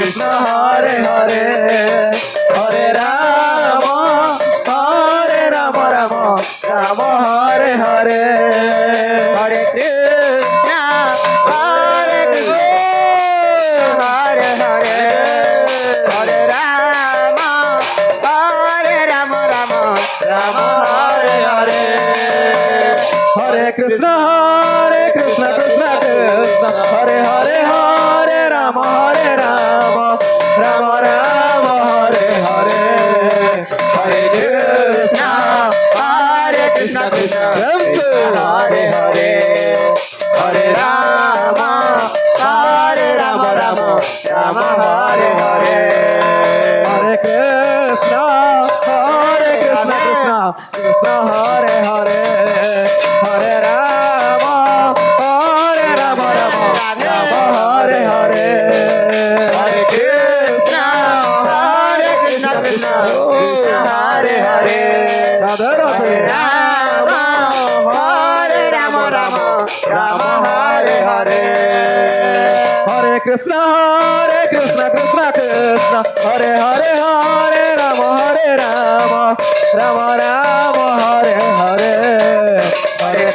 Krishna Hare Hare Hare Rama Rama Rama Hare Hare Hare Krishna Hare Krishna Hare Hare Hare Rama Rama Rama Hare Hare Hare Krishna Krishna Krishna Hare Hare Hare Rama Rama Rama Hare Hare Hare Krishna Krishna Krishna Krishna Hare Hare Hare Rama Rama Rama Hare Hare Hare Krishna Krishna Krishna Hare Hare Hare Rama Rama Rama Hare Hare Hare Krishna Krishna Krishna Hare Hare Radha Hare Radha Rama Rama Hare Hare Hare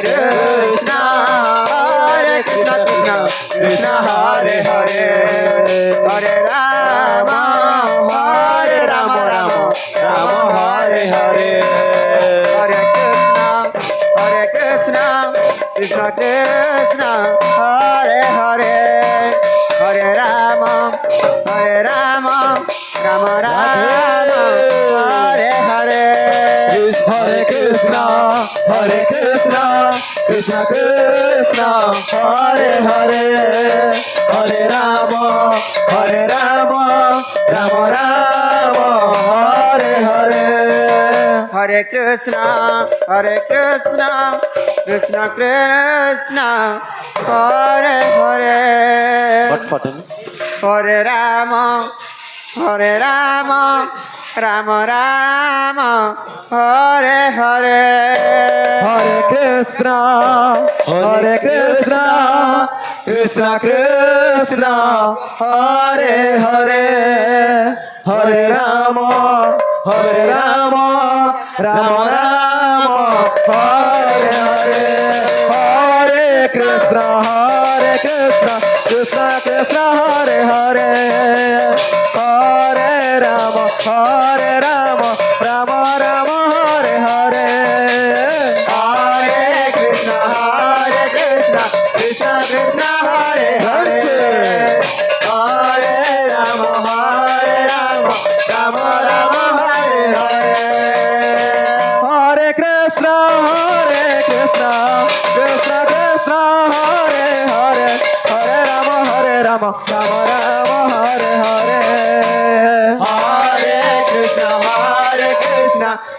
Krishna Krishna Krishna Hare Hare Hare Rama Rama Rama Hare Hare Hare Krishna Krishna Krishna Hare Hare Hare Rama Rama Hare Hare Hare Krishna Krishna Krishna Hare Hare Hare Rama Rama Hare Hare Hare Krishna Krishna Krishna Hare Hare Hare Rama Rama Rama Hare Hare Hare Krishna Krishna Krishna Hare Hare Hare Rama Rama Rama Hare Hare Hare Krishna Krishna Krishna Hare Hare Hare Rama Rama Rama Hare Hare Hare Krishna Krishna Krishna Hare Hare Hare Rama Rama Rama Hare Hare Hare Krishna Krishna Krishna Hare Hare Hare Rama Rama Hare Hare Hare Krishna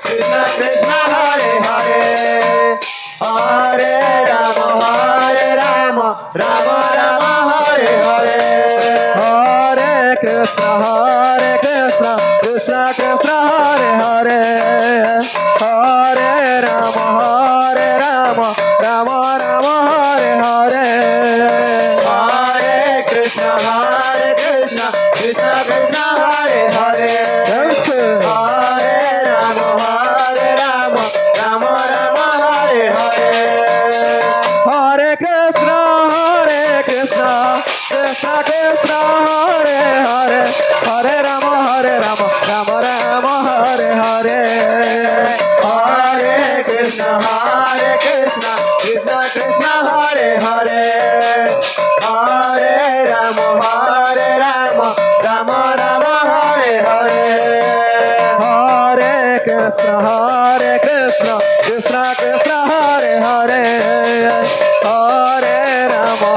Krishna Krishna Hare Hare Hare Rama Rama Hare Hare Hare Krishna Krishna Krishna Hare Hare Hare Rama Rama Hare Hare Hare Krishna Krishna Krishna Hare Hare Hare Rama Rama Rama Hare Hare Hare Krishna Krishna Krishna Hare Hare Hare Rama Rama Hare Hare Hare Krishna Krishna Krishna Hare Hare Hare Rama Rama Rama Hare Hare Hare Krishna Krishna Krishna Hare Hare Hare Rama Rama Hare Hare Hare Krishna Krishna Krishna Hare Hare Hare Rama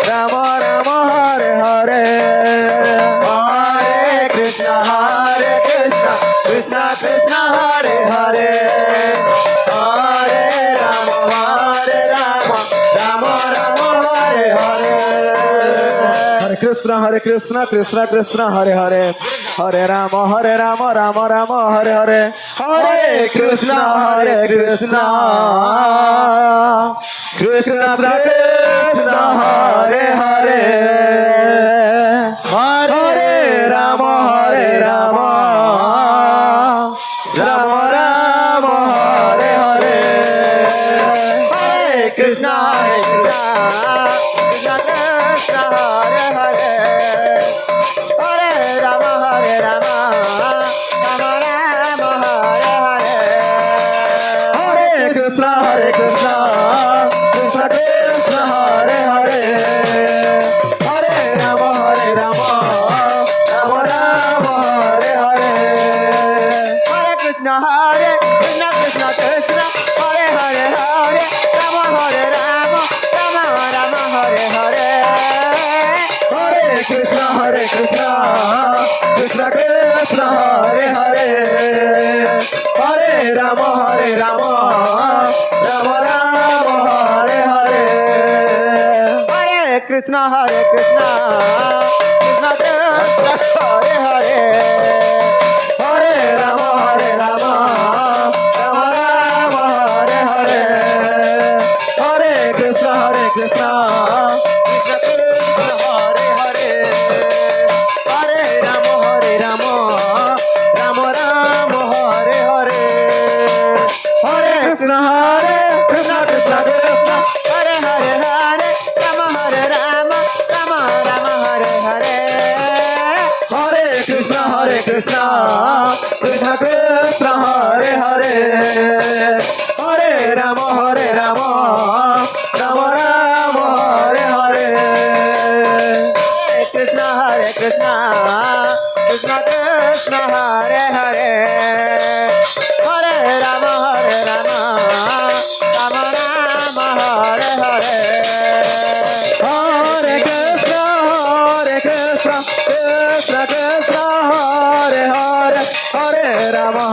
Rama Rama Hare Hare Hare Krishna Krishna Krishna Hare Hare Hare Rama Rama Hare Hare Hare Krishna Krishna Krishna Hare Hare Hare Rama Rama Hare Hare Hare Krishna Krishna Krishna Hare Hare Krishna, Krishna Krishna, Hare Hare, Hare Rama, Rama Rama, Hare Hare. Hare Krishna, Krishna Krishna, Hare Hare, Hare Rama, Rama Rama, Hare Hare. Hare Krishna, Krishna Krishna, Hare Hare, Hare Rama, Rama Rama, Hare Hare. Hare Krishna, Krishna Krishna, Hare Hare, Hare Rama, Rama Rama, Hare Hare. Hare Krishna, Krishna Krishna, Hare Hare. Hare Rama, Rama Rama, Hare Hare. Hare Krishna, Krishna Krishna Krishna, Hare Hare. Hare Rama, Rama Rama Rama, Hare Hare. Hare Krishna, Krishna Krishna, Hare Hare, Hare Rama, Rama Rama, Hare Hare. Hare Krishna, Krishna Krishna, Hare Hare, Hare Rama, Rama Rama Rama, Hare Hare. Krishna, Krishna Krishna Krishna, Hare Hare. Hare Rama, Rama Rama, Hare Hare. Hare Krishna, Krishna Krishna, Hare Hare, Hare Rama,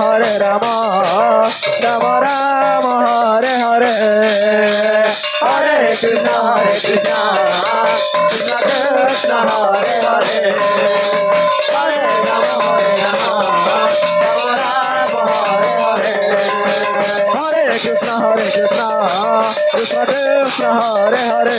Rama Rama Rama, Hare Hare. Hare Krishna, Krishna Krishna Krishna, Hare Hare, Hare Rama, Rama Rama Rama, Hare Hare. Hare Krishna, Krishna Krishna, Hare Hare,